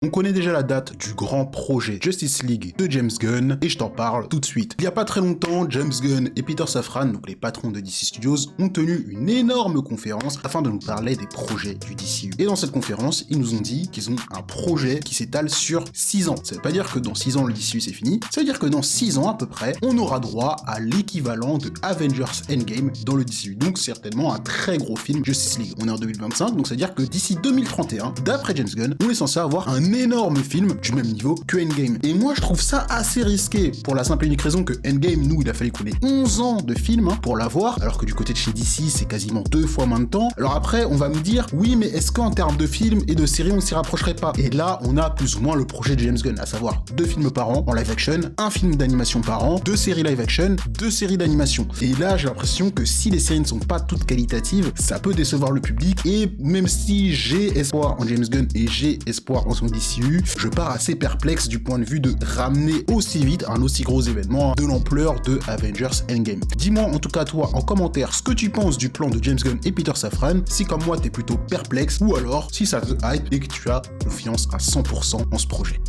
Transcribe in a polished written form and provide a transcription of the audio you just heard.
On connaît déjà la date du grand projet Justice League de James Gunn et je t'en parle tout de suite. Il y a pas très longtemps, James Gunn et Peter Safran, donc les patrons de DC Studios, ont tenu une énorme conférence afin de nous parler des projets du DCU. Et dans cette conférence, ils nous ont dit qu'ils ont un projet qui s'étale sur 6 ans. Ça veut pas dire que dans 6 ans le DCU c'est fini, ça veut dire que dans 6 ans à peu près, on aura droit à l'équivalent de Avengers Endgame dans le DCU. Donc certainement un très gros film Justice League. On est en 2025, donc ça veut dire que d'ici 2031, d'après James Gunn, on est censé avoir un énorme film du même niveau que Endgame. Et moi je trouve ça assez risqué, pour la simple et unique raison que Endgame, nous, il a fallu qu'on ait 11 ans de film pour l'avoir, alors que du côté de chez DC, c'est quasiment 2 fois moins de temps. Alors après, on va me dire, oui, mais est-ce qu'en termes de films et de séries, on s'y rapprocherait pas? Et là, on a plus ou moins le projet de James Gunn, à savoir 2 films par an en live action, un film d'animation par an, 2 séries live action, 2 séries d'animation. Et là, j'ai l'impression que si les séries ne sont pas toutes qualitatives, ça peut décevoir le public, et même si j'ai espoir en James Gunn et j'ai espoir en son DCU, je pars assez perplexe du point de vue de ramener aussi vite un aussi gros événement de l'ampleur de Avengers Endgame. Dis-moi en tout cas toi en commentaire ce que tu penses du plan de James Gunn et Peter Safran, si comme moi t'es plutôt perplexe, ou alors si ça te hype et que tu as confiance à 100% en ce projet.